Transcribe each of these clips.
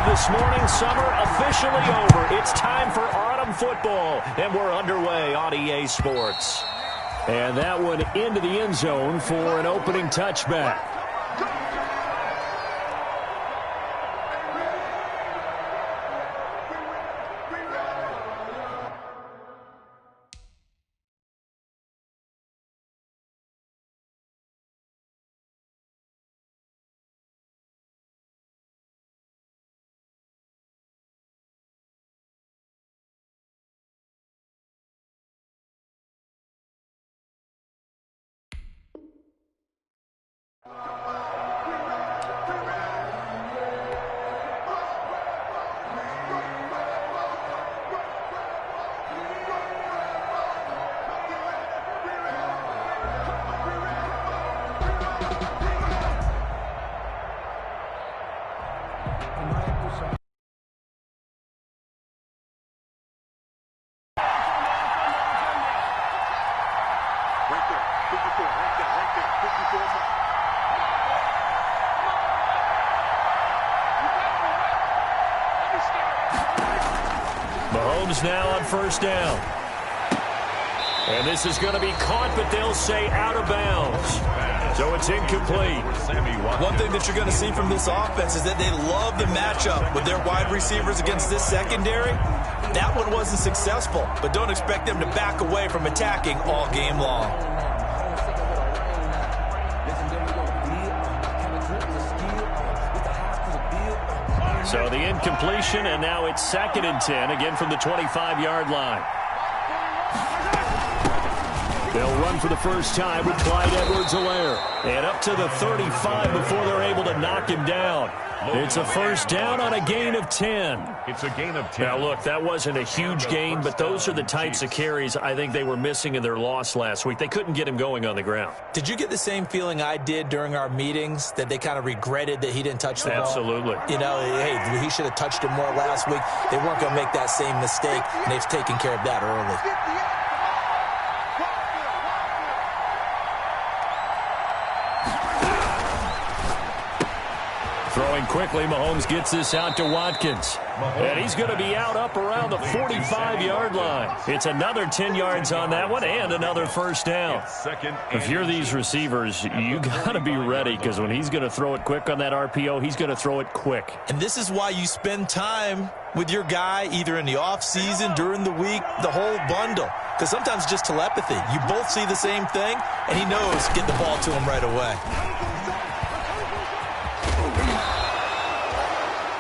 of this morning, summer officially over. It's time for autumn football, and we're underway on EA Sports. And that one into the end zone for an opening touchback. Mahomes now on first down. And this is going to be caught, but they'll say out of bounds. So it's incomplete. One thing that you're going to see from this offense is that they love the matchup with their wide receivers against this secondary. That one wasn't successful, but don't expect them to back away from attacking all game long. So the incompletion, and now it's 2nd and 10, again from the 25-yard line. They'll run for the first time with Clyde Edwards-Helaire. And up to the 35 before they're able to knock him down. It's a first down on a gain of 10. It's a gain of 10. Now, look, that wasn't a huge gain, but those are the types of carries I think they were missing in their loss last week. They couldn't get him going on the ground. Did you get the same feeling I did during our meetings, that they kind of regretted that he didn't touch the ball? Absolutely. You know, hey, he should have touched it more last week. They weren't going to make that same mistake, and they've taken care of that early. Throwing quickly, Mahomes gets this out to Watkins. And he's going to be out up around the 45-yard line. It's another 10 yards on that one and another first down. If you're these receivers, you got to be ready, because when he's going to throw it quick on that RPO, he's going to throw it quick. And this is why you spend time with your guy either in the offseason, during the week, the whole bundle. Because sometimes just telepathy. You both see the same thing, and he knows get the ball to him right away.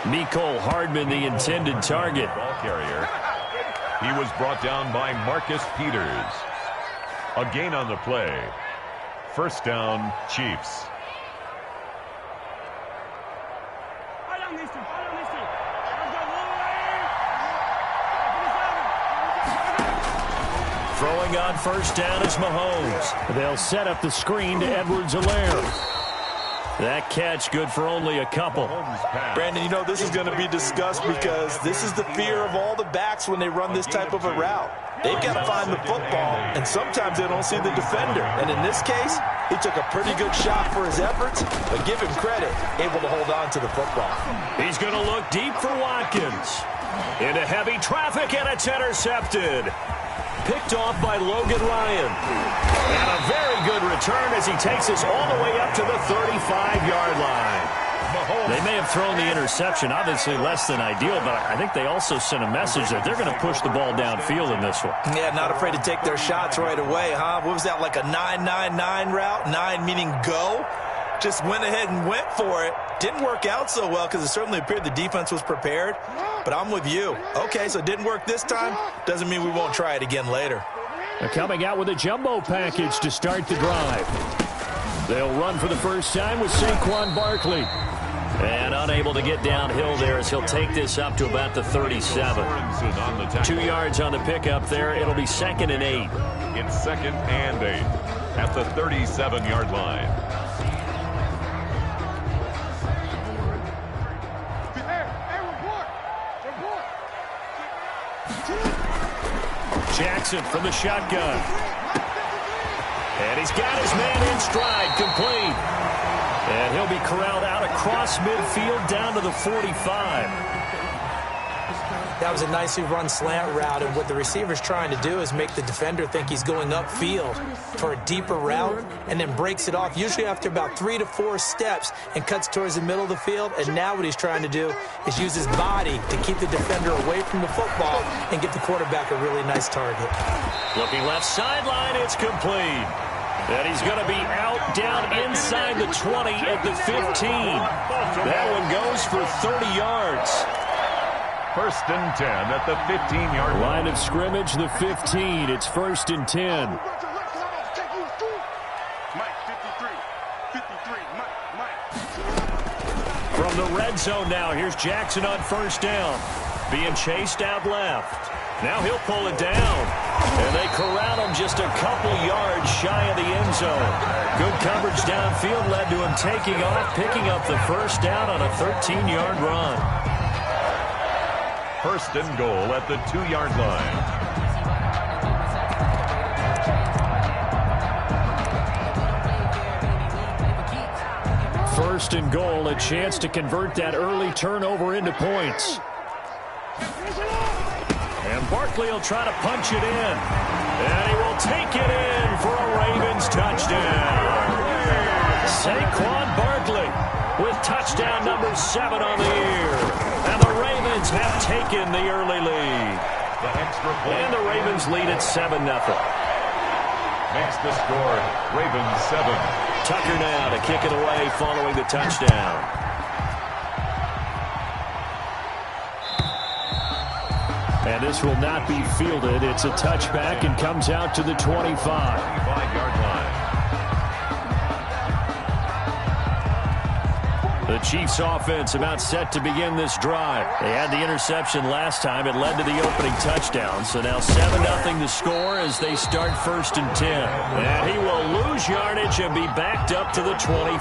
Mecole Hardman, the intended target. Ball carrier. He was brought down by Marcus Peters. A gain on the play. First down, Chiefs. Throwing on first down is Mahomes. They'll set up the screen to Edwards-Helaire. That catch good for only a couple. Brandon, you know this is going to be discussed because this is the fear of all the backs when they run this type of a route. They've got to find the football, and sometimes they don't see the defender. And in this case, he took a pretty good shot for his efforts, but give him credit, able to hold on to the football. He's going to look deep for Watkins. Into heavy traffic, and it's intercepted. Picked off by Logan Ryan. And a very good return as he takes us all the way up to the 35-yard line. They may have thrown the interception, obviously less than ideal, but I think they also sent a message that they're going to push the ball downfield in this one. Yeah, not afraid to take their shots right away, huh? What was that, like a 9-9-9 route? 9 meaning go? Just went ahead and went for it. Didn't work out so well because it certainly appeared the defense was prepared. But I'm with you. Okay, so it didn't work this time. Doesn't mean we won't try it again later. They're coming out with a jumbo package to start the drive. They'll run for the first time with Saquon Barkley. And unable to get downhill there as he'll take this up to about the 37. 2 yards on the pickup there. It'll be 2nd and 8. It's 2nd and 8 at the 37-yard line. Jackson from the shotgun. And he's got his man in stride, complete. And he'll be corralled out across midfield down to the 45. That was a nicely run slant route, and what the receiver's trying to do is make the defender think he's going upfield for a deeper route and then breaks it off, usually after about 3 to 4 steps, and cuts towards the middle of the field. And now what he's trying to do is use his body to keep the defender away from the football and get the quarterback a really nice target. Looking left sideline, it's complete. And he's going to be out down inside the 20 at the 15. That one goes for 30 yards. 1st and 10 at the 15-yard line of scrimmage, the 15. It's 1st and 10. From the red zone now, here's Jackson on 1st down. Being chased out left. Now he'll pull it down. And they corral him just a couple yards shy of the end zone. Good coverage downfield led to him taking off, picking up the 1st down on a 13-yard run. 1st and goal at the 2-yard line. First and goal, a chance to convert that early turnover into points. And Barkley will try to punch it in. And he will take it in for a Ravens touchdown. Saquon Barkley with touchdown number 7 on the year. And the Ravens have taken the early lead. And the Ravens lead at 7-0. Makes the score Ravens 7. Tucker now to kick it away following the touchdown. And this will not be fielded. It's a touchback and comes out to the 25. 25-yard line. The Chiefs offense about set to begin this drive. They had the interception last time. It led to the opening touchdown. So now 7-0 the score as they start 1st and 10. And he will lose yardage and be backed up to the 24.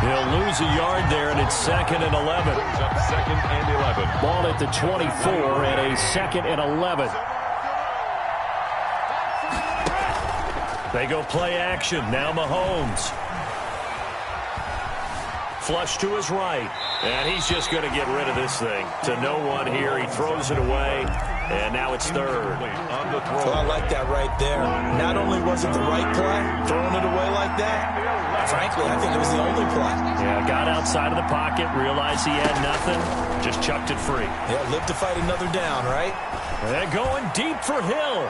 He'll lose a yard there, and it's 2nd and 11. 2nd and 11. Ball at the 24 and a 2nd and 11. They go play action. Now Mahomes. Flush to his right, and he's just going to get rid of this thing. To no one here, he throws it away, and now it's 3rd. So I like that right there. Not only was it the right play, throwing it away like that, frankly, I think it was the only play. Yeah, got outside of the pocket, realized he had nothing, just chucked it free. Yeah, live to fight another down, right? And going deep for Hill.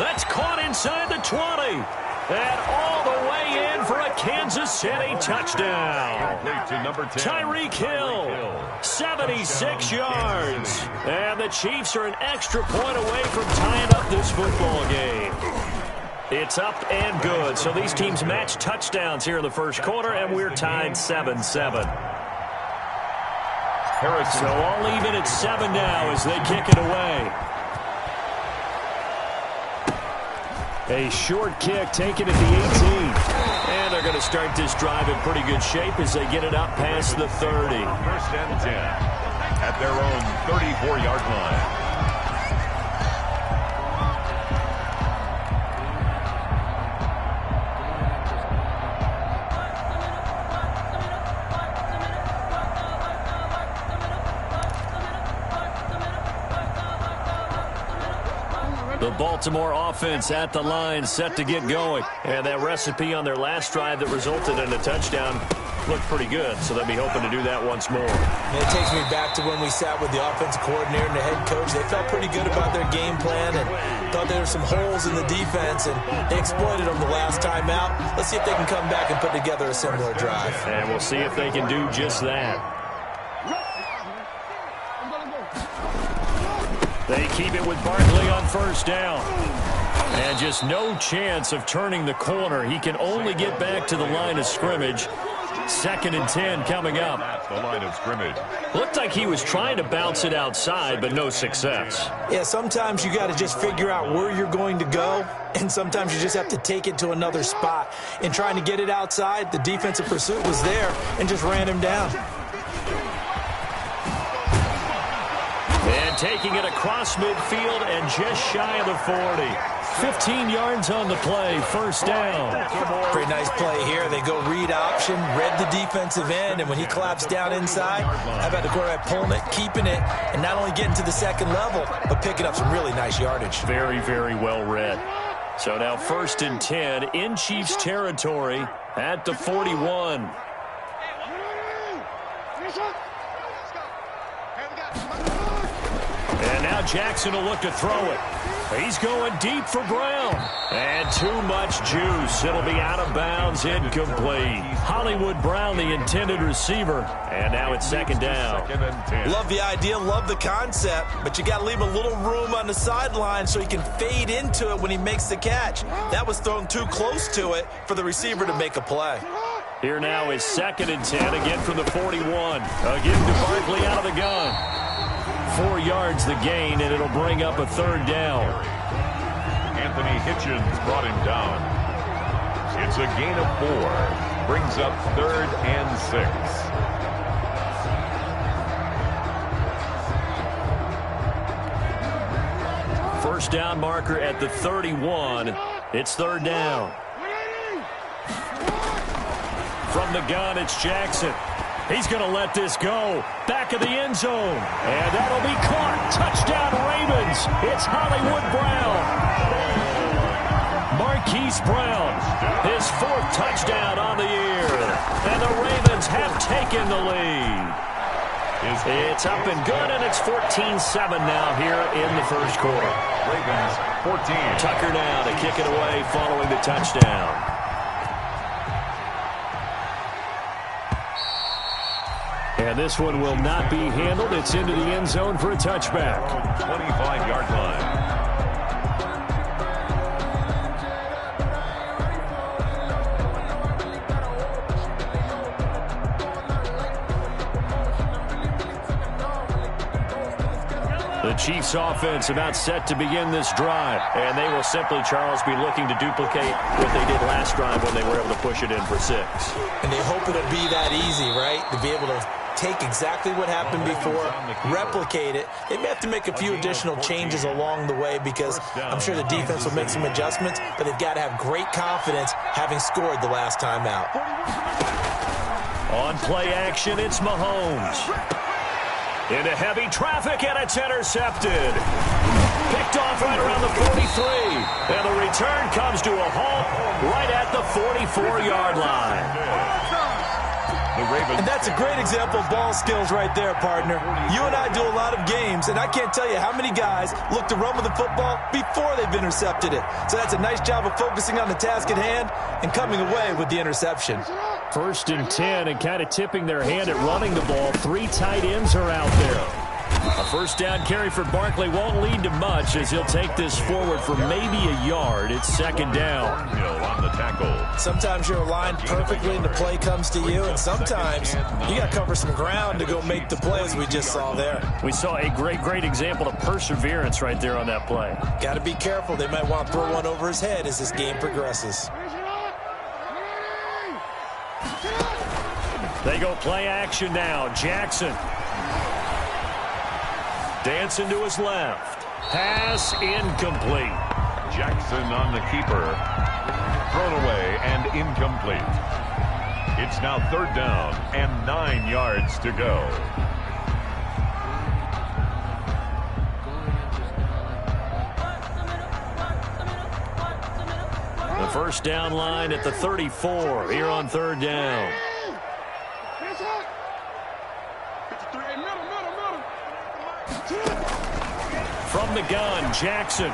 That's caught inside the 20. And all the way in for a Kansas City touchdown. Tyreek Hill, 76 yards. And the Chiefs are an extra point away from tying up this football game. It's up and good. So these teams match touchdowns here in the 1st quarter, and we're tied 7-7. So all even at 7 now as they kick it away. A short kick taken at the 18. And they're going to start this drive in pretty good shape as they get it up past the 30. 1st and 10 at their own 34-yard line. The Baltimore offense at the line, set to get going. And that recipe on their last drive that resulted in a touchdown looked pretty good, so they'll be hoping to do that once more. And it takes me back to when we sat with the offensive coordinator and the head coach. They felt pretty good about their game plan and thought there were some holes in the defense, and they exploited them the last time out. Let's see if they can come back and put together a similar drive. And we'll see if they can do just that. They keep it with Barkley on 1st down. And just no chance of turning the corner. He can only get back to the line of scrimmage. 2nd and 10 coming up. That's the line of scrimmage. Looked like he was trying to bounce it outside, but no success. Yeah, sometimes you got to just figure out where you're going to go, and sometimes you just have to take it to another spot. In trying to get it outside, the defensive pursuit was there and just ran him down. And taking it across midfield and just shy of the 40. 15 yards on the play, first down. Pretty nice play here. They go read option, read the defensive end, and when he collapsed down inside, how about the quarterback pulling it, keeping it, and not only getting to the second level, but picking up some really nice yardage. Very, very well read. So now 1st and 10 in Chiefs territory at the 41. And now Jackson will look to throw it. He's going deep for Brown. And too much juice. It'll be out of bounds, incomplete. Hollywood Brown, the intended receiver. And now it's 2nd down. Love the idea, love the concept, but you got to leave a little room on the sideline so he can fade into it when he makes the catch. That was thrown too close to it for the receiver to make a play. Here now is 2nd and 10, again from the 41. Again to Barkley out of the gun. 4 yards the gain, and it'll bring up a 3rd down. Anthony Hitchens brought him down. It's a gain of 4. Brings up 3rd and 6. First down marker at the 31. It's 3rd down. From the gun, it's Jackson. He's going to let this go. Back of the end zone. And that'll be caught. Touchdown, Ravens. It's Hollywood Brown. Marquise Brown. His 4th touchdown on the year. And the Ravens have taken the lead. It's up and good, and it's 14-7 now here in the first quarter. Ravens 14. Tucker now to kick it away following the touchdown. And this one will not be handled. It's into the end zone for a touchback. 25-yard line. The Chiefs offense about set to begin this drive. And they will simply, Charles, be looking to duplicate what they did last drive when they were able to push it in for 6. And they hope it'll be that easy, right? To be able to take exactly what happened before, replicate it. They may have to make a few additional changes along the way because I'm sure the defense will make some adjustments, but they've got to have great confidence having scored the last time out. On play action, it's Mahomes. Into heavy traffic, and it's intercepted. Picked off right around the 43. And the return comes to a halt right at the 44-yard line. And that's a great example of ball skills right there, partner. You and I do a lot of games, and I can't tell you how many guys look to run with the football before they've intercepted it. So that's a nice job of focusing on the task at hand and coming away with the interception. 1st and 10, and kind of tipping their hand at running the ball. 3 tight ends are out there. A first down carry for Barkley won't lead to much as he'll take this forward for maybe a yard. It's 2nd down. On the tackle. Sometimes you're aligned perfectly and the play comes to you, and sometimes you got to cover some ground to go make the play, as we just saw there. We saw a great example of perseverance right there on that play. Got to be careful. They might want to throw one over his head as this game progresses. They go play action now. Jackson. Dancing to his left. Pass incomplete. Jackson on the keeper. Thrown away and incomplete. It's now 3rd down and 9 yards to go. The first down line at the 34 here on 3rd down. From the gun, Jackson.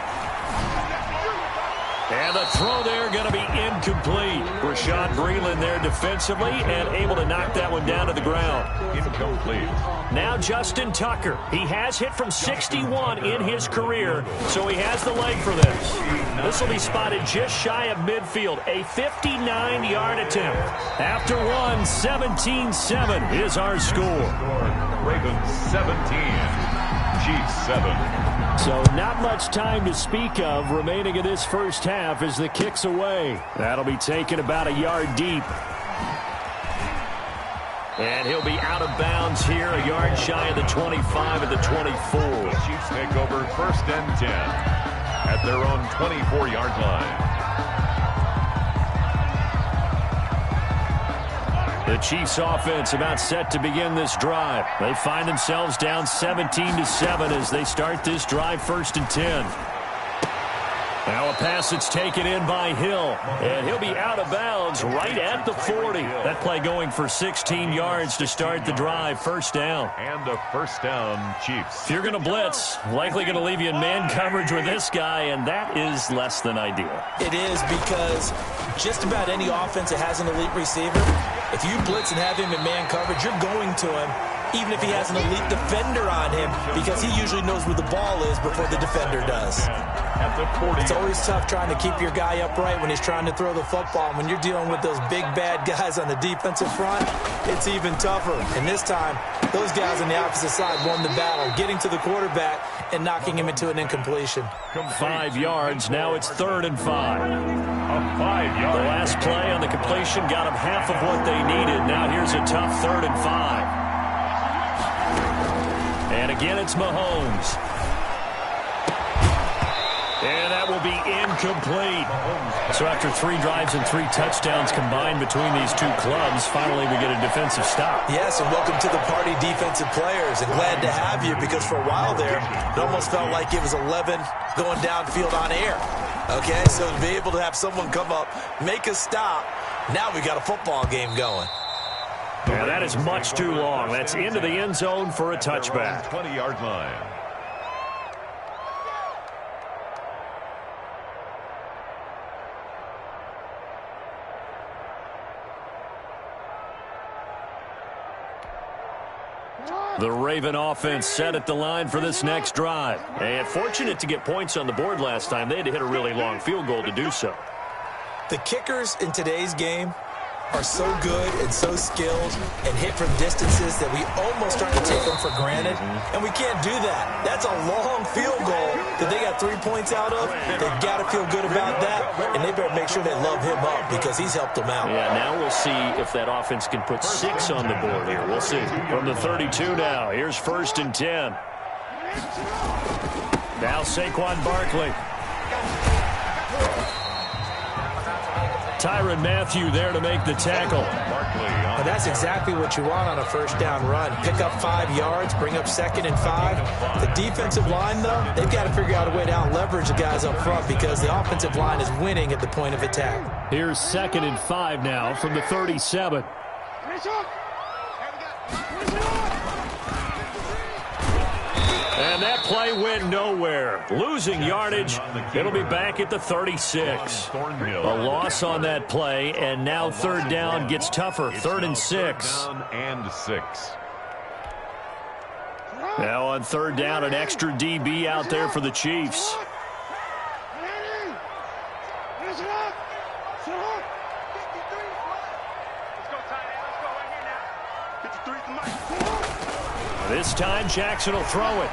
And the throw there going to be incomplete. Rashad Breeland there defensively and able to knock that one down to the ground. Incomplete. Now Justin Tucker. He has hit from 61 in his career, so he has the leg for this. This will be spotted just shy of midfield. A 59-yard attempt. After one, 17-7 is our score. Ravens 17. Chiefs 7. So not much time to speak of remaining in this first half as the kick's away. That'll be taken about a yard deep. And he'll be out of bounds here, a yard shy of the 25 at the 24. The Chiefs take over 1st and 10. at their own 24-yard line. The Chiefs offense about set to begin this drive. They find themselves down 17-7 as they start this drive, 1st and 10. Now a pass that's taken in by Hill, and he'll be out of bounds right at the 40. That play going for 16 yards to start the drive, 1st down. And a 1st down, Chiefs. If you're going to blitz, likely going to leave you in man coverage with this guy, and that is less than ideal. It is, because just about any offense that has an elite receiver, if you blitz and have him in man coverage, you're going to him, even if he has an elite defender on him, because he usually knows where the ball is before the defender does. It's always tough trying to keep your guy upright when he's trying to throw the football. And when you're dealing with those big, bad guys on the defensive front, it's even tougher. And this time, those guys on the opposite side won the battle, getting to the quarterback and knocking him into an incompletion. 5 yards. Now it's 3rd and 5. A 5-yard. The last play on the completion got them half of what they needed. Now here's a tough 3rd and 5. And again, it's Mahomes. And that will be incomplete. So after 3 drives and 3 touchdowns combined between these two clubs, finally we get a defensive stop. Yes, and welcome to the party, defensive players. And glad to have you, because for a while there, it almost felt like it was 11 going downfield on air. Okay, so to be able to have someone come up, make a stop, now we got a football game going. Yeah, that is much too long. That's into the end zone for a touchback. 20-yard line. The Raven offense set at the line for this next drive. And fortunate to get points on the board last time. They had to hit a really long field goal to do so. The kickers in today's game are so good and so skilled and hit from distances that we almost start to take them for granted. And we can't do that. That's a long field goal that they got 3 points out of. They've got to feel good about that, and they better make sure they love him up, because he's helped them out. Yeah, now we'll see if that offense can put 6 on the board here. We'll see. From the 32 now, here's 1st and 10. Now Saquon Barkley. Tyrann Mathieu there to make the tackle. Well, that's exactly what you want on a 1st down run. Pick up 5 yards, bring up 2nd and 5. The defensive line, though, they've got to figure out a way to out-leverage the guys up front, because the offensive line is winning at the point of attack. Here's 2nd and 5 now from the 37. And that play went nowhere. Losing yardage. It'll be back at the 36. A loss on that play, and now 3rd down gets tougher. 3rd and 6. Now on 3rd down, an extra DB out there for the Chiefs. This time, Jackson will throw it.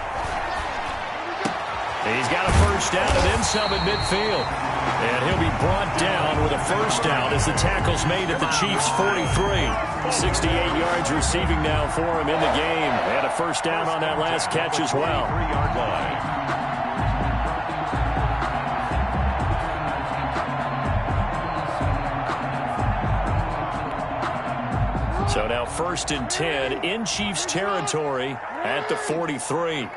He's got a 1st down and then some at midfield. And he'll be brought down with a 1st down as the tackle's made at the Chiefs' 43. 68 yards receiving now for him in the game. And a 1st down on that last catch as well. 3-yard line. So now 1st and 10 in Chiefs territory at the 43.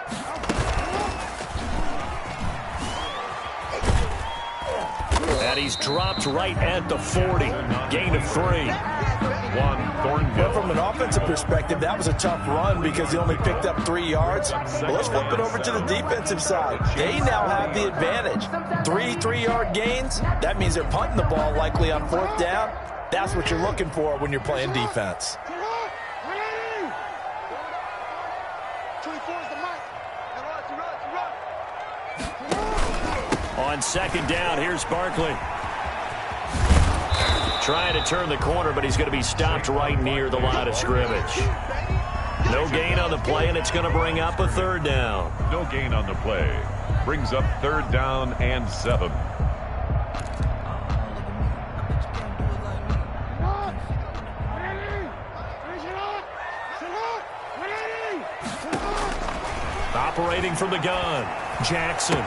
And he's dropped right at the 40. Gain of 3. Well, from an offensive perspective, that was a tough run because he only picked up 3 yards. But let's flip it over to the defensive side. They now have the advantage. 3-3-yard gains. That means they're punting the ball likely on 4th down. That's what you're looking for when you're playing defense. On 2nd down, here's Barkley. Trying to turn the corner, but he's going to be stopped right near the line of scrimmage. No gain on the play, and it's going to bring up a 3rd down. No gain on the play. Brings up 3rd down and 7. Operating from the gun, Jackson.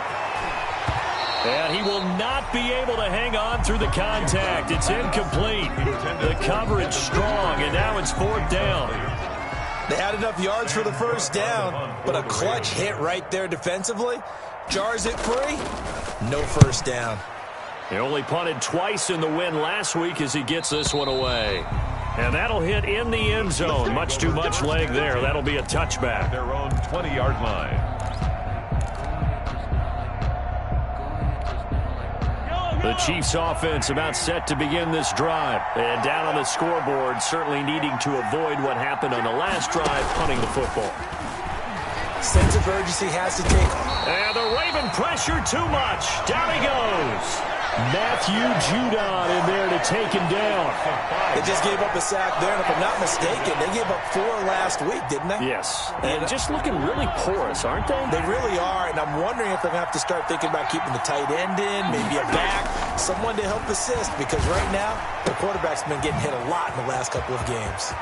And he will not be able to hang on through the contact. It's incomplete. The coverage strong, and now it's 4th down. They had enough yards for the first down, but a clutch hit right there defensively jars it free. No first down. He only punted twice in the win last week as he gets this one away. And that'll hit in the end zone. Much too much leg there. That'll be a touchback. Their own 20-yard line. The Chiefs offense about set to begin this drive. And down on the scoreboard, certainly needing to avoid what happened on the last drive, punting the football. Sense of urgency has to take. And the Raven pressure too much. Down he goes. Matthew Judon in there to take him down. They just gave up a sack there, and if I'm not mistaken, they gave up 4 last week, didn't they? Yes. And just looking really porous, aren't they? They really are, and I'm wondering if they're going to have to start thinking about keeping the tight end in, maybe a back, someone to help assist, because right now, the quarterback's been getting hit a lot in the last couple of games.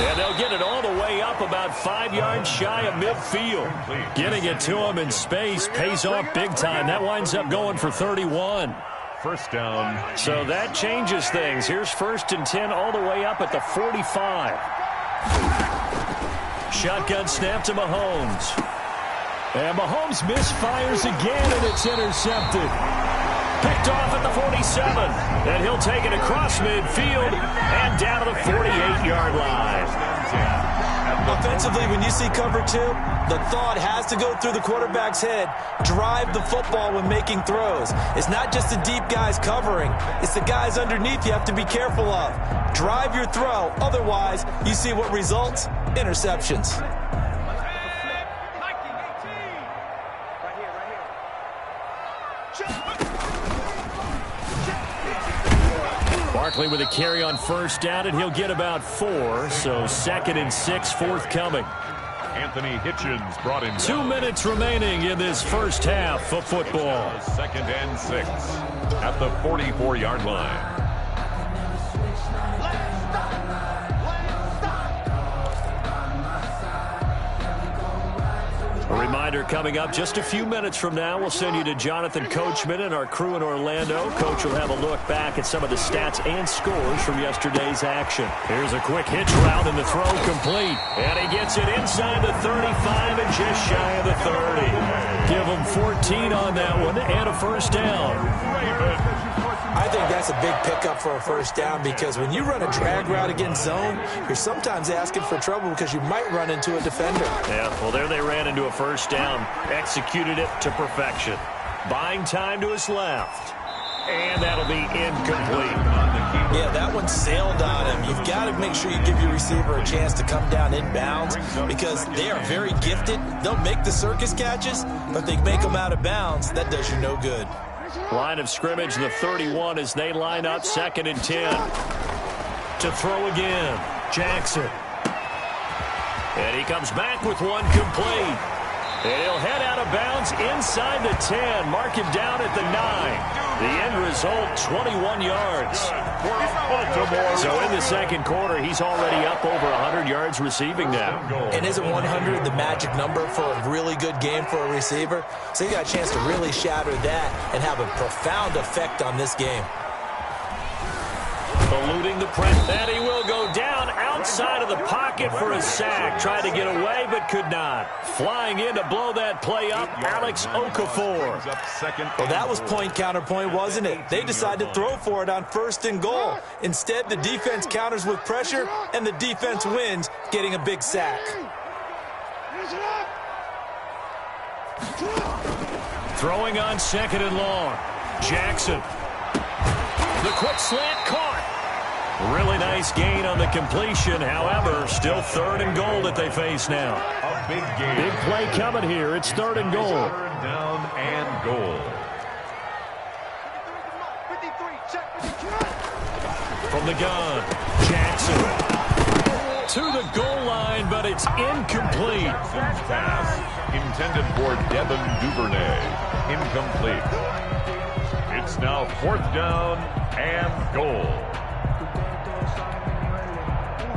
And they'll get it all the way up about 5 yards shy of midfield. Getting it to him in space pays off big time. That winds up going for 31. First down. So that changes things. Here's 1st and 10 all the way up at the 45. Shotgun snap to Mahomes. And Mahomes misfires again, and it's intercepted. Picked off at the 47. And he'll take it across midfield and down to the 48-yard line. Offensively, when you see cover 2, the thought has to go through the quarterback's head. Drive the football when making throws. It's not just the deep guys covering. It's the guys underneath you have to be careful of. Drive your throw. Otherwise, you see what results? Interceptions. Barkley with a carry on first down, and he'll get about 4. So 2nd and 6 forthcoming. Anthony Hitchens brought in. 2 minutes remaining in this first half of football. 2nd and 6 at the 44-yard line. A reminder coming up just a few minutes from now. We'll send you to Jonathan Coachman and our crew in Orlando. Coach will have a look back at some of the stats and scores from yesterday's action. Here's a quick hitch route and the throw complete. And he gets it inside the 35 and just shy of the 30. Give him 14 on that one and a first down. I think that's a big pickup for a first down because when you run a drag route against zone, you're sometimes asking for trouble because you might run into a defender. Yeah, well, there they ran into a first down. Executed it to perfection. Buying time to his left. And that'll be incomplete. Yeah, that one sailed on him. You've got to make sure you give your receiver a chance to come down inbounds because they are very gifted. They'll make the circus catches, but they make them out of bounds. That does you no good. Line of scrimmage, the 31 as they line up 2nd and 10. To throw again, Jackson. And he comes back with one complete. And he'll head out of bounds inside the 10. Mark him down at the 9. The end result, 21 yards. So in the second quarter, he's already up over 100 yards receiving now. And isn't 100 the magic number for a really good game for a receiver? So you got a chance to really shatter that and have a profound effect on this game. Eluding the press, and he will go down outside of the pocket for a sack. Tried to get away, but could not. Flying in to blow that play up, Alex Okafor. Well, that was point counterpoint, wasn't it? They decided to throw for it on 1st and goal. Instead, the defense counters with pressure, and the defense wins, getting a big sack. Throwing on 2nd and long. Jackson. The quick slant caught. Really nice gain on the completion. However, still 3rd and goal that they face now. A big game. Big play coming here. It's 3rd and goal. 3rd down and goal. From the gun, Jackson. To the goal line, but it's incomplete. Pass intended for Devin Duvernay. Incomplete. It's now 4th down and goal.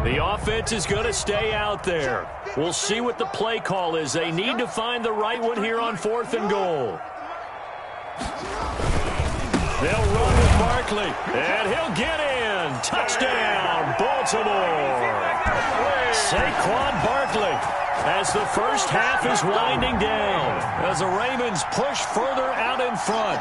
The offense is going to stay out there. We'll see what the play call is. They need to find the right one here on 4th and goal. They'll run with Barkley, and he'll get in. Touchdown, Baltimore. Saquon Barkley as the first half is winding down, as the Ravens push further out in front.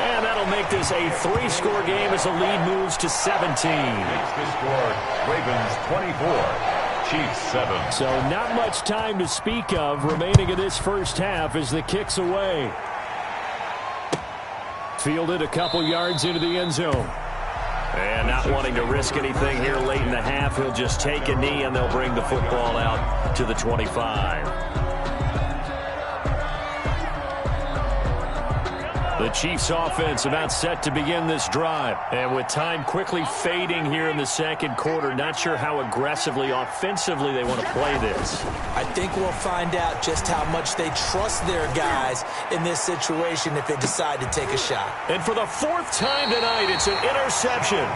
And that'll make this a 3-score game as the lead moves to 17. Makes the score Ravens 24, Chiefs 7. So not much time to speak of remaining in this first half as the kick's away. Fielded a couple yards into the end zone. And not wanting to risk anything here late in the half, he'll just take a knee and they'll bring the football out to the 25. The Chiefs offense about set to begin this drive. And with time quickly fading here in the second quarter, not sure how aggressively, offensively they want to play this. I think we'll find out just how much they trust their guys in this situation if they decide to take a shot. And for the 4th time tonight, it's an interception.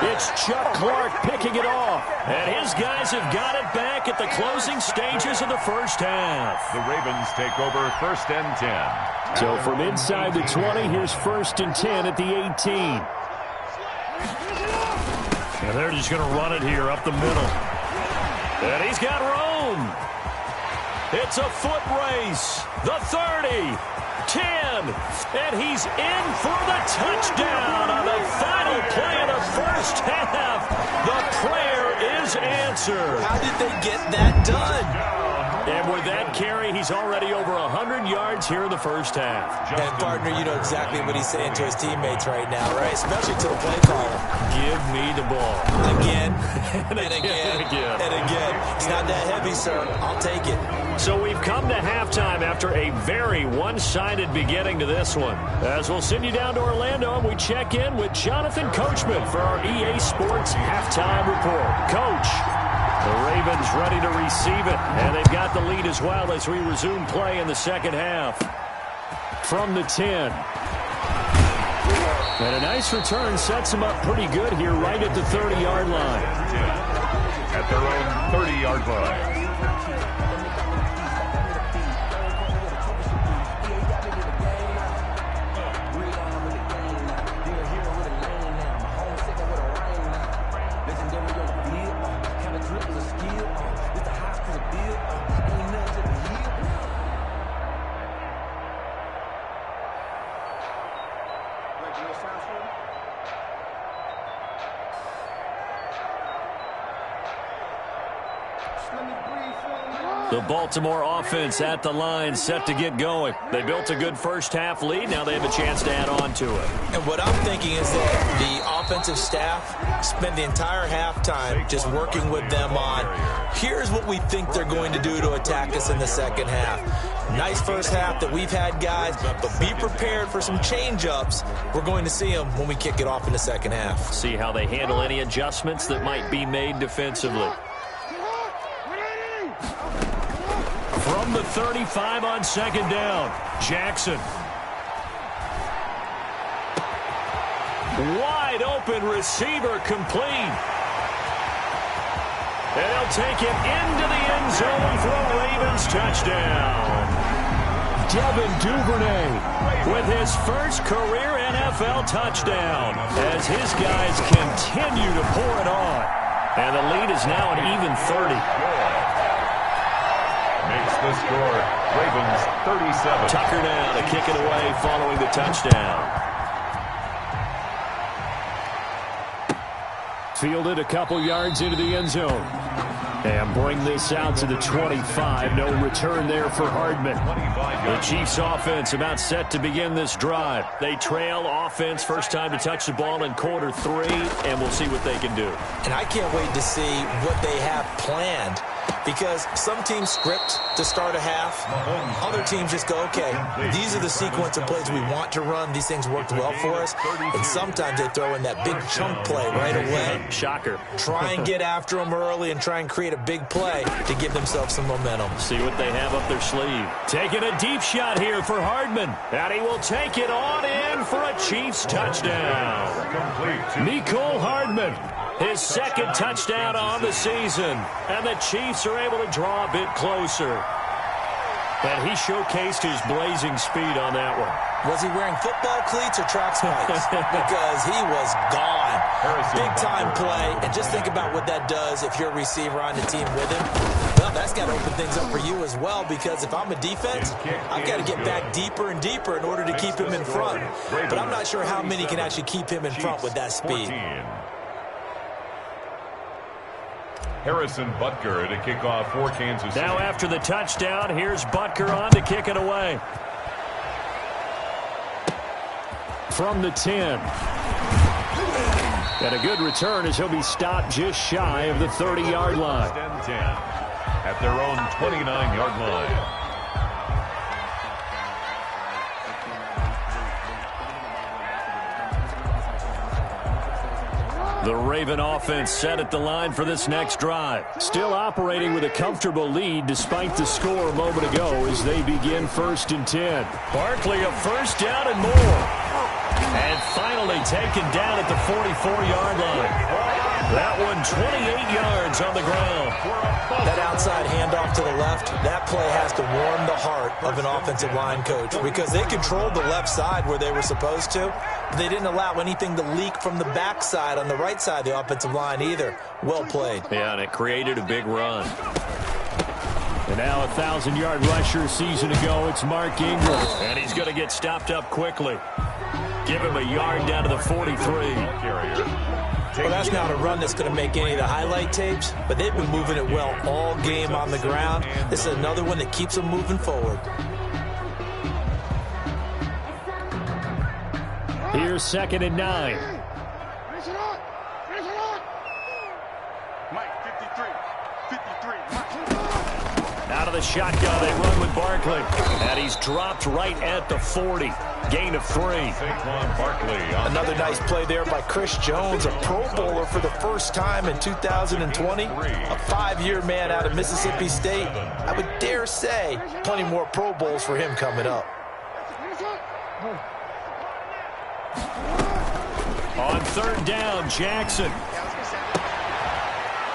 It's Chuck Clark picking it off. And his guys have got it back at the closing stages of the first half. The Ravens take over 1st and 10. So from inside the 20, here's 1st and 10 at the 18. And they're just going to run it here up the middle. And he's got room. It's a foot race. The 30, 10, and he's in for the touchdown on the final play of the first half. The prayer is answered. How did they get that done? And with that carry, he's already over 100 yards here in the first half. And, partner, you know exactly what he's saying to his teammates right now, right? Especially to the play caller. Give me the ball. Again, and again, and again. It's not that heavy, sir. I'll take it. So we've come to halftime after a very one-sided beginning to this one. As we'll send you down to Orlando, and we check in with Jonathan Coachman for our EA Sports Halftime Report. Coach, the Ravens ready to receive it, and they've got the lead as well as we resume play in the second half. From the 10. And a nice return sets them up pretty good here right at the 30-yard line. At their own 30-yard line. The Baltimore offense at the line, set to get going. They built a good first half lead. Now they have a chance to add on to it. And what I'm thinking is that the offensive staff spent the entire halftime just working with them on, here's what we think they're going to do to attack us in the second half. Nice first half that we've had, guys, but be prepared for some change-ups. We're going to see them when we kick it off in the second half. See how they handle any adjustments that might be made defensively. From the 35 on second down, Jackson. Wide open receiver complete. And he'll take it into the end zone for a Ravens touchdown. Devin Duvernay with his first career NFL touchdown as his guys continue to pour it on. And the lead is now an even 30. Makes the score Ravens 37. Tucker now to kick it away following the touchdown. Fielded a couple yards into the end zone. And bring this out to the 25. No return there for Hardman. The Chiefs offense about set to begin this drive. They trail offense, first time to touch the ball in quarter 3, and we'll see what they can do. And I can't wait to see what they have planned. Because some teams script to start a half. Other teams just go, okay, these are the sequence of plays we want to run. These things worked well for us. And sometimes they throw in that big chunk play right away. Shocker. Try and get after them early and try and create a big play to give themselves some momentum. See what they have up their sleeve. Taking a deep shot here for Hardman. And he will take it on in for a Chiefs touchdown. Mecole Hardman. His second touchdown on the season. And the Chiefs are able to draw a bit closer. And he showcased his blazing speed on that one. Was he wearing football cleats or track spikes? Because he was gone. Big-time play. And just think about what that does if you're a receiver on the team with him. Well, that's got to open things up for you as well, because if I'm a defense, I've got to get back deeper and deeper in order to keep him in front. But I'm not sure how many can actually keep him in front with that speed. Harrison Butker to kick off for Kansas City. Now after the touchdown, here's Butker on to kick it away. From the 10. And a good return as he'll be stopped just shy of the 30-yard line. 10 at their own 29-yard line. The Raven offense set at the line for this next drive. Still operating with a comfortable lead despite the score a moment ago as they begin 1st and 10. Barkley a first down and more. And finally taken down at the 44-yard line. That one 28 yards on the ground. That outside handoff to the left, that play has to warm the heart of an offensive line coach, because they controlled the left side where they were supposed to. But they didn't allow anything to leak from the backside on the right side of the offensive line either. Well played. Yeah, and it created a big run. And now a 1,000-yard rusher a season ago, it's Mark Ingram. And he's going to get stopped up quickly. Give him a yard down to the 43. Well, that's not a run that's going to make any of the highlight tapes, but they've been moving it well all game on the ground. This is another one that keeps them moving forward. Here's 2nd and 9. Out of the shotgun, they run with Barkley. And he's dropped right at the 40. Gain of 3. Saquon Barkley. Another nice play there by Chris Jones, a Pro Bowler for the first time in 2020. A 5-year man out of Mississippi State. I would dare say plenty more Pro Bowls for him coming up. On 3rd down, Jackson.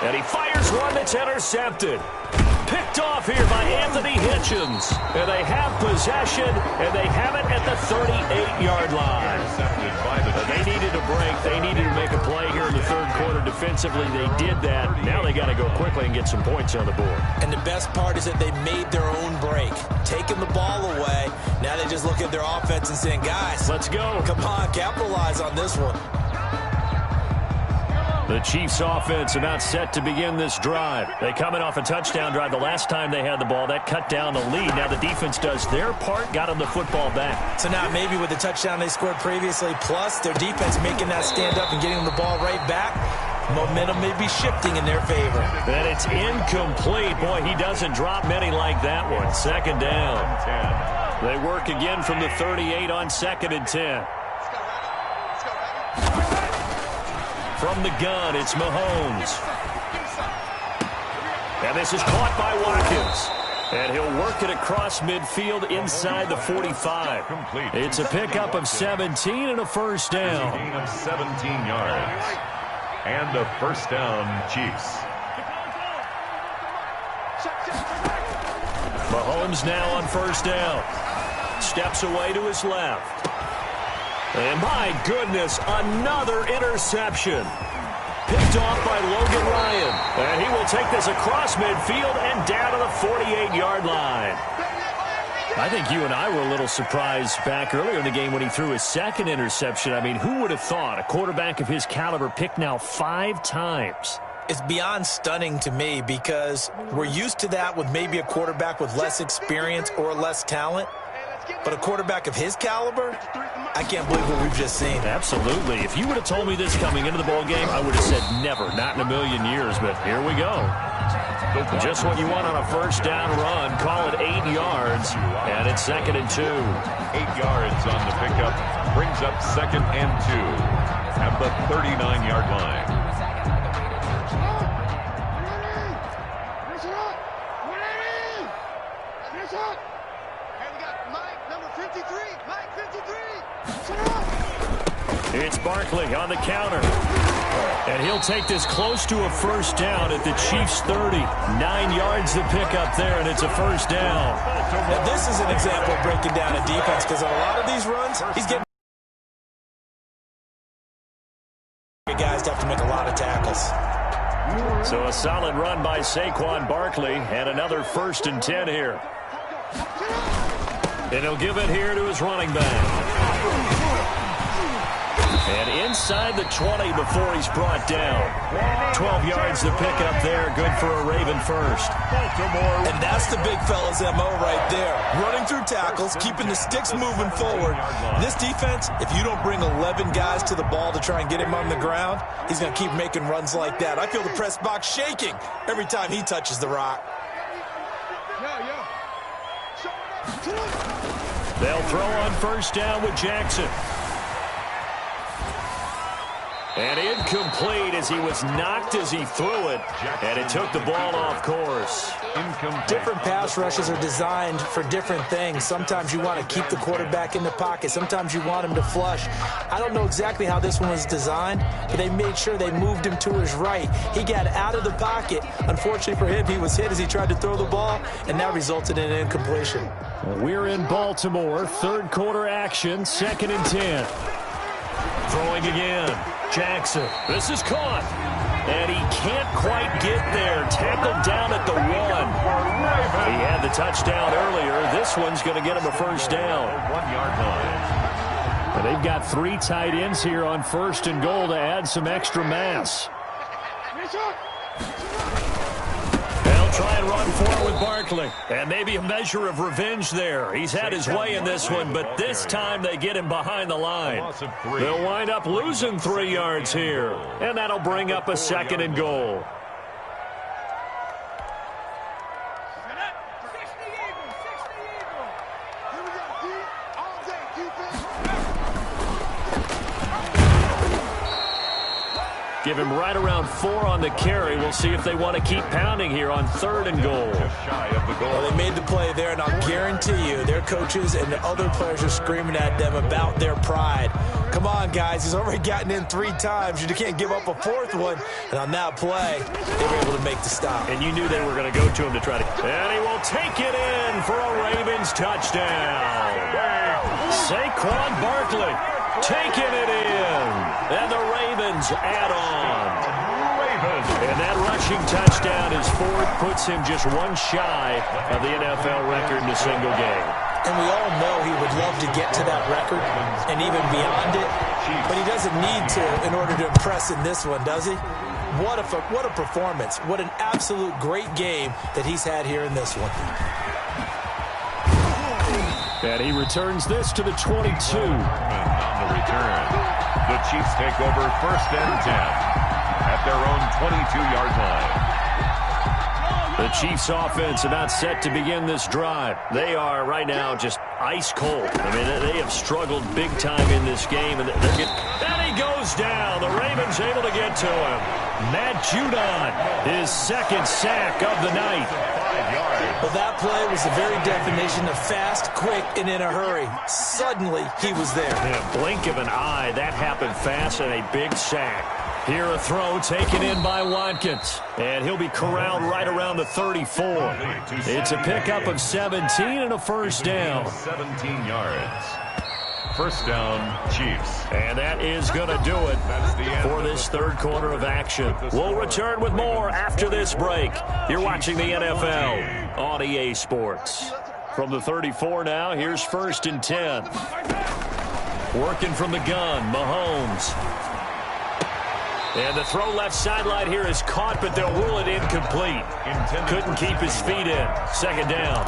And he fires one that's intercepted. Picked off here by Anthony Hitchens. And they have possession, and they have it at the 38-yard line. They needed a break. They needed to make a play here in the 3rd quarter defensively. They did that. Now they got to go quickly and get some points on the board. And the best part is that they made their own break. Taking the ball away. Now they just look at their offense and saying, guys, let's go. Come on, capitalize on this one. The Chiefs offense about set to begin this drive. They coming off a touchdown drive the last time they had the ball. That cut down the lead. Now the defense does their part, got them the football back. So now maybe with the touchdown they scored previously, plus their defense making that stand up and getting them the ball right back, momentum may be shifting in their favor. And it's incomplete. Boy, he doesn't drop many like that one. 2nd down. They work again from the 38 on 2nd and 10. From the gun, it's Mahomes. And this is caught by Watkins. And he'll work it across midfield inside the 45. It's a pickup of 17 and a first down. A gain of 17 yards. And a first down, Chiefs. Mahomes now on first down. Steps away to his left. And my goodness, another interception. Picked off by Logan Ryan. And he will take this across midfield and down to the 48-yard line. I think you and I were a little surprised back earlier in the game when he threw his 2nd interception. I mean, who would have thought a quarterback of his caliber picked now 5 times? It's beyond stunning to me, because we're used to that with maybe a quarterback with less experience or less talent. But a quarterback of his caliber, I can't believe what we've just seen. Absolutely. If you would have told me this coming into the ball game, I would have said never, not in a million years. But here we go. Just what you want on a first down run. Call it 8 yards, and it's 2nd and 2. 8 yards on the pickup brings up 2nd and 2 at the 39-yard line. It's Barkley on the counter. And he'll take this close to a first down at the Chiefs' 30. 9 yards to pick up there, and it's a first down. Now, this is an example of breaking down a defense, because on a lot of these runs, he's getting guys to have to make a lot of tackles. So a solid run by Saquon Barkley, and another 1st and 10 here. And he'll give it here to his running back. And inside the 20 before he's brought down. 12 yards to pick up there. Good for a Raven first. And that's the big fella's MO right there. Running through tackles, keeping the sticks moving forward. This defense, if you don't bring 11 guys to the ball to try and get him on the ground, he's going to keep making runs like that. I feel the press box shaking every time he touches the rock. They'll throw on first down with Jackson. And incomplete as he was knocked as he threw it. And it took the ball off course. Different pass rushes are designed for different things. Sometimes you want to keep the quarterback in the pocket. Sometimes you want him to flush. I don't know exactly how this one was designed, but they made sure they moved him to his right. He got out of the pocket. Unfortunately for him, he was hit as he tried to throw the ball, and that resulted in an incompletion. We're in Baltimore. 3rd quarter action. 2nd and 10. Throwing again. Jackson. This is caught. And he can't quite get there. Tackled down at the 1. He had the touchdown earlier. This one's going to get him a first down. 1-yard line. And they've got 3 tight ends here on 1st and goal to add some extra mass. They'll try and run forward with Barkley. And maybe a measure of revenge there. He's had his way in this one, but this time they get him behind the line. They'll wind up losing 3 yards here. And that'll bring up a 2nd and goal. Give him right around 4 on the carry. We'll see if they want to keep pounding here on 3rd and goal. Well, they made the play there, and I'll guarantee you their coaches and the other players are screaming at them about their pride. Come on, guys. He's already gotten in 3 times. You can't give up a 4th one. And on that play, they were able to make the stop. And you knew they were going to go to him to try to... And he will take it in for a Ravens touchdown. Saquon Barkley taking it in. And the Ravens add on. And that rushing touchdown is 4th, puts him just 1 shy of the NFL record in a single game. And we all know he would love to get to that record and even beyond it, but he doesn't need to in order to impress in this one, does he? What a performance. What an absolute great game that he's had here in this one. And he returns this to the 22. On the return, the Chiefs take over 1st and 10 at their own 22-yard line. The Chiefs offense about set to begin this drive. They are right now just ice cold. I mean, they have struggled big time in this game. And he goes down. The Ravens able to get to him. Matt Judon, his 2nd sack of the night. Well, that play was the very definition of fast, quick, and in a hurry. Suddenly, he was there. In a blink of an eye, that happened fast and a big sack. Here a throw taken in by Watkins. And he'll be corralled right around the 34. It's a pickup of 17 and a first down. 17 yards. First down, Chiefs. And that is going to do it for this 3rd quarter of action. We'll return with more after this break. You're watching the NFL on EA Sports. From the 34 now, here's 1st and 10. Working from the gun, Mahomes. And the throw left sideline here is caught, but they'll rule it incomplete. Couldn't keep his feet in. 2nd down.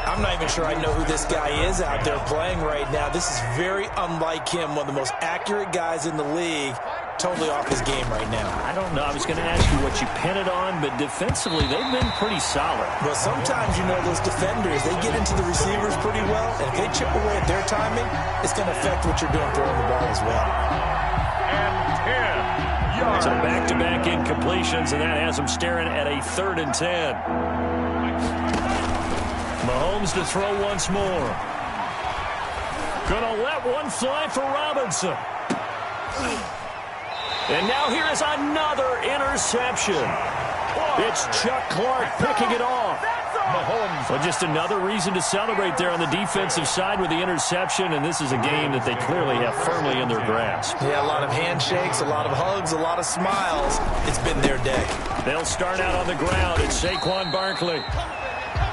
I'm not even sure I know who this guy is out there playing right now. This is very unlike him, one of the most accurate guys in the league. Totally off his game right now. I don't know. I was going to ask you what you pin it on, but defensively, they've been pretty solid. Well, sometimes, you know, those defenders, they get into the receivers pretty well, and if they chip away at their timing, it's going to affect what you're doing throwing the ball as well. So back-to-back incompletions, and that has him staring at a 3rd and 10. Mahomes to throw once more. Gonna let one fly for Robinson. And now here is another interception. It's Chuck Clark picking it off. Well, just another reason to celebrate there on the defensive side with the interception, and this is a game that they clearly have firmly in their grasp. Yeah, a lot of handshakes, a lot of hugs, a lot of smiles. It's been their day. They'll start out on the ground. It's Saquon Barkley.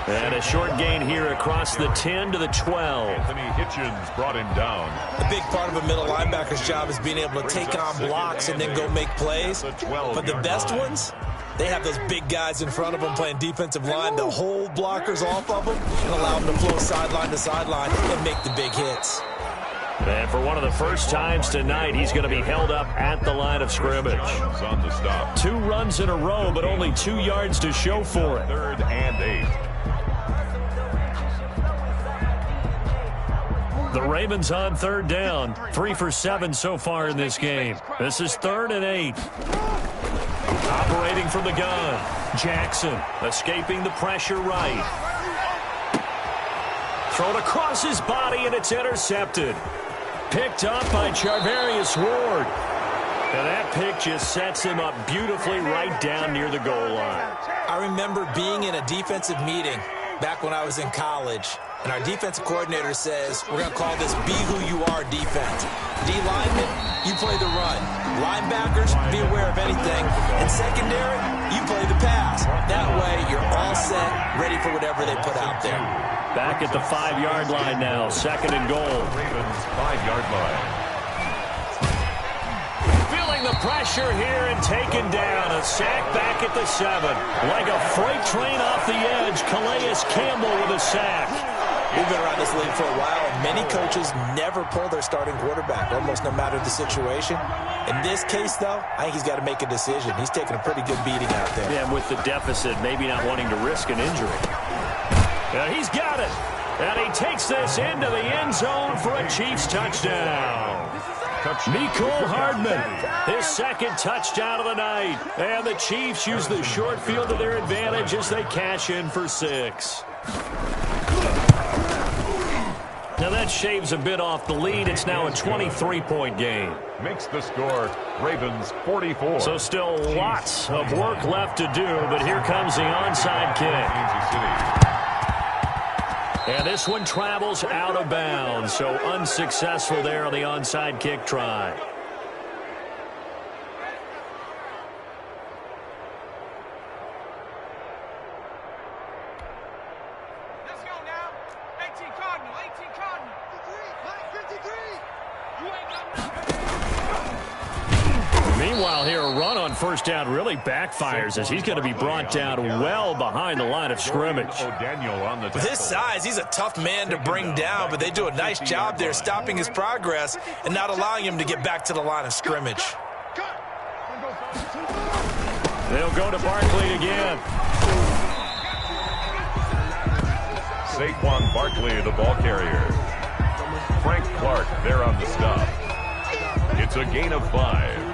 And a short gain here across the 10 to the 12. Anthony Hitchens brought him down. A big part of a middle linebacker's job is being able to take on blocks and then go make plays. But the best ones, they have those big guys in front of them playing defensive line. They'll hold blockers off of them and allow them to flow sideline to sideline and make the big hits. And for one of the first times tonight, he's going to be held up at the line of scrimmage. On the stop. 2 runs in a row, but only 2 yards to show for it. 3rd and 8. The Ravens on 3rd down. 3 for 7 so far in this game. This is 3rd and 8. Operating from the gun. Jackson escaping the pressure right. Thrown across his body, and it's intercepted. Picked up by Charvarius Ward. And that pick just sets him up beautifully right down near the goal line. I remember being in a defensive meeting back when I was in college, and our defensive coordinator says, we're going to call this Be Who You Are defense. D-linemen, you play the run. Linebackers, be aware of anything. And secondary, you play the pass. That way, you're all set, ready for whatever they put out there. Back at the 5-yard line now, 2nd and goal. Ravens 5-yard line. Feeling the pressure here and taken down. A sack back at the 7. Like a freight train off the edge, Calais Campbell with a sack. We've been around this league for a while, and many coaches never pull their starting quarterback, almost no matter the situation. In this case, though, I think he's got to make a decision. He's taking a pretty good beating out there. Yeah, with the deficit, maybe not wanting to risk an injury. Yeah, he's got it. And he takes this into the end zone for a Chiefs touchdown. Mecole Hardman, his 2nd touchdown of the night. And the Chiefs use the short field to their advantage as they cash in for 6. Now that shaves a bit off the lead. It's now a 23-point game. Makes the score Ravens 44. So still lots of work left to do, but here comes the onside kick. Kansas City. And this one travels out of bounds, so unsuccessful there on the onside kick try. Let's go now. 18 Cardinal, 18 Cardinal. 53. You ain't got nothing. Meanwhile, here a run on 1st down really backfires as he's going to be brought down well behind the line of scrimmage. O'Daniel on the With his size, he's a tough man to bring down, but they do a nice job there stopping his progress and not allowing him to get back to the line of scrimmage. They'll go to Barkley again. Saquon Barkley, the ball carrier. Frank Clark there on the stop. It's a gain of 5.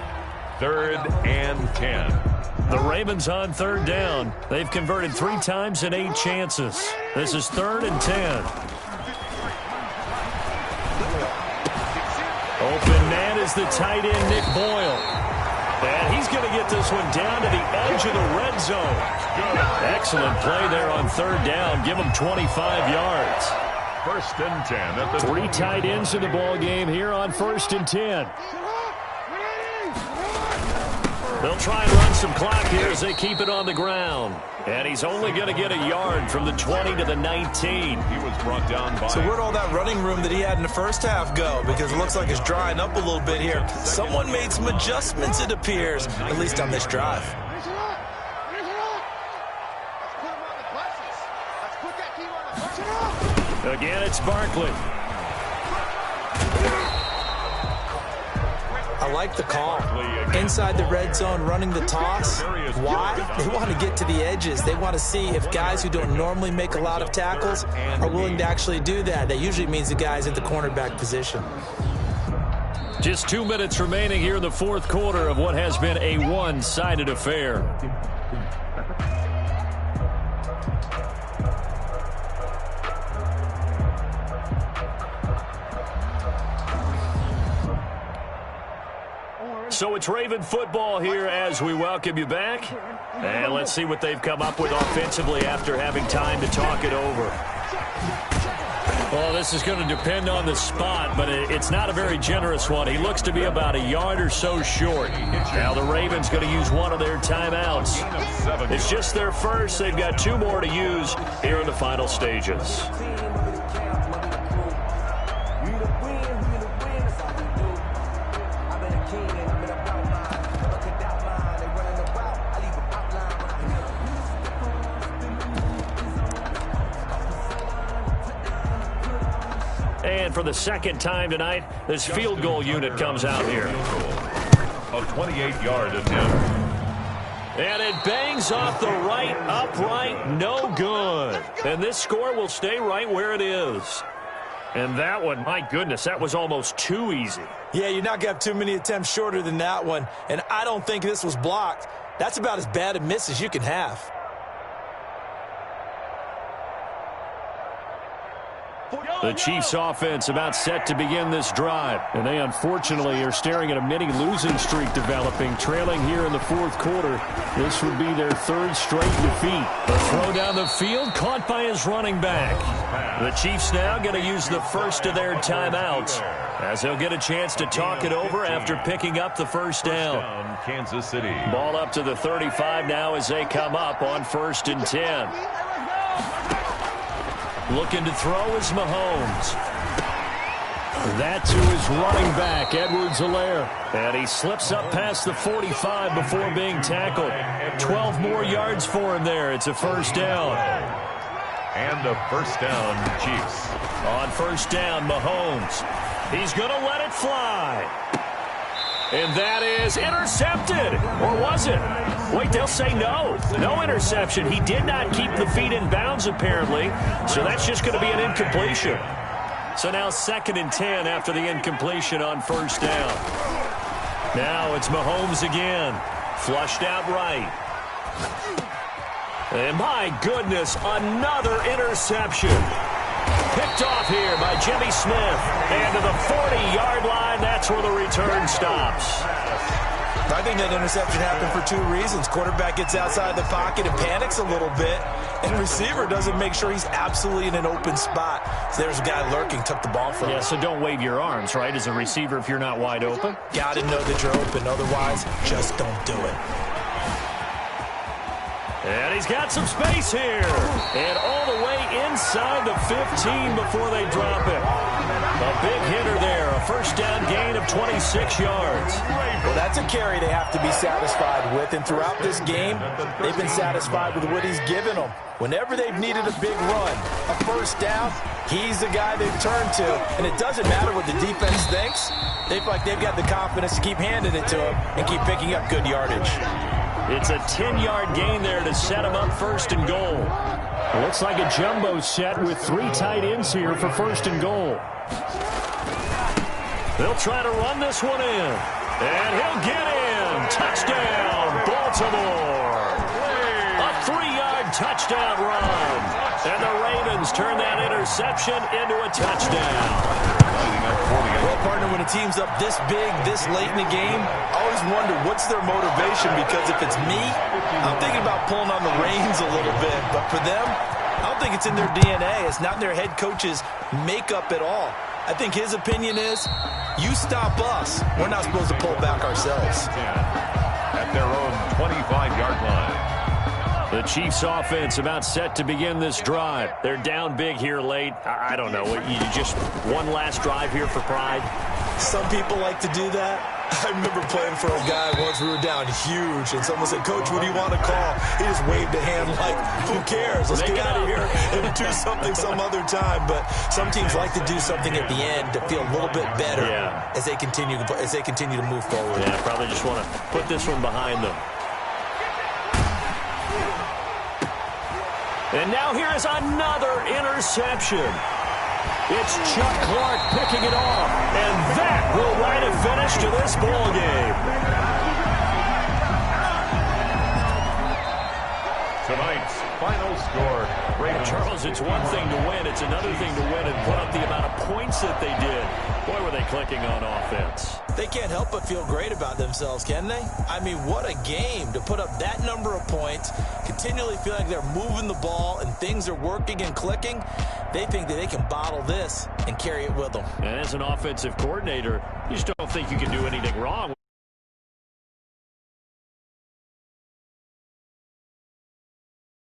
3rd and 10. The Ravens on 3rd down. They've converted 3 times in 8 chances. This is 3rd and 10. Open man is the tight end, Nick Boyle. And he's going to get this one down to the edge of the red zone. Excellent play there on 3rd down. Give him 25 yards. 1st and 10 at the 3 tight ends in the ball game here on 1st and 10. They'll try and run some clock here as they keep it on the ground. And he's only going to get a yard from the 20 to the 19. He was brought down by... So where'd all that running room that he had in the first half go? Because it looks like it's drying up a little bit here. Someone made some adjustments, it appears, at least on this drive. Again, it's Barkley. I like the call. Inside the red zone, running the toss. Why? They want to get to the edges. They want to see if guys who don't normally make a lot of tackles are willing to actually do that. That usually means the guys at the cornerback position. Just 2 minutes remaining here in the 4th quarter of what has been a one-sided affair. So it's Raven football here as we welcome you back. And let's see what they've come up with offensively after having time to talk it over. Well, this is going to depend on the spot, but it's not a very generous one. He looks to be about a yard or so short. Now the Ravens going to use one of their timeouts. It's just their first. They've got 2 more to use here in the final stages. And for the second time tonight, this field goal unit comes out here. A 28-yard attempt. And it bangs off the right upright, no good. And this score will stay right where it is. And that one, my goodness, that was almost too easy. Yeah, you're not going to have too many attempts shorter than that one. And I don't think this was blocked. That's about as bad a miss as you can have. The Chiefs offense about set to begin this drive. And they unfortunately are staring at a mini losing streak developing, trailing here in the 4th quarter. This would be their 3rd straight defeat. The throw down the field, caught by his running back. The Chiefs now going to use the first of their timeouts, as they'll get a chance to talk it over after picking up the first down. Kansas City. Ball up to the 35 now as they come up on 1st and 10. Looking to throw is Mahomes. That to his running back, Edwards-Helaire. And he slips up past the 45 before being tackled. 12 more yards for him there. It's a first down. And a first down, Chiefs. On first down, Mahomes. He's going to let it fly. And that is intercepted. Or was it? Wait, they'll say no. No interception. He did not keep the feet in bounds, apparently. So that's just going to be an incompletion. So now 2nd and 10 after the incompletion on first down. Now it's Mahomes again. Flushed out right. And my goodness, another interception. Picked off here by Jimmy Smith. And to the 40-yard line, that's where the return stops. I think that interception happened for 2 reasons. Quarterback gets outside the pocket and panics a little bit, and receiver doesn't make sure he's absolutely in an open spot. So there's a guy lurking, took the ball from him. Yeah, so don't wave your arms, right, as a receiver if you're not wide open. Got to know that you're open. Otherwise, just don't do it. And he's got some space here. And all the way inside the 15 before they drop it. A big hitter there. A first down gain of 26 yards. Well, that's a carry they have to be satisfied with. And throughout this game, they've been satisfied with what he's given them. Whenever they've needed a big run, a first down, he's the guy they've turned to. And it doesn't matter what the defense thinks. They feel like they've got the confidence to keep handing it to him and keep picking up good yardage. It's a 10-yard gain there to set him up 1st and goal. Looks like a jumbo set with 3 tight ends here for 1st and goal. They'll try to run this one in. And he'll get in. Touchdown, Baltimore. A 3-yard touchdown run. And the Ravens turn that interception into a touchdown. Well, partner, when a team's up this big, this late in the game, I always wonder what's their motivation, because if it's me, I'm thinking about pulling on the reins a little bit. But for them, I don't think it's in their DNA. It's not in their head coach's makeup at all. I think his opinion is, you stop us. We're not supposed to pull back ourselves. At their own 25-yard line. The Chiefs offense about set to begin this drive. They're down big here late. I don't know. You just one last drive here for pride? Some people like to do that. I remember playing for a guy once. We were down huge, and someone said, "Coach, what do you want to call?" He just waved a hand like, "Who cares? Let's get out of here and do something some other time." But some teams like to do something at the end to feel a little bit better as they continue to move forward. Yeah, probably just want to put this one behind them. And now here is another interception. It's Chuck Clark picking it off. And that will write a finish to this ball game. Tonight's final score. Ravens. Charles, it's one thing to win. It's another thing to win and put up the amount of points that they did. Boy, were they clicking on offense. They can't help but feel great about themselves, can they? I mean, what a game to put up that number of points, continually feel like they're moving the ball and things are working and clicking. They think that they can bottle this and carry it with them. And as an offensive coordinator, you just don't think you can do anything wrong.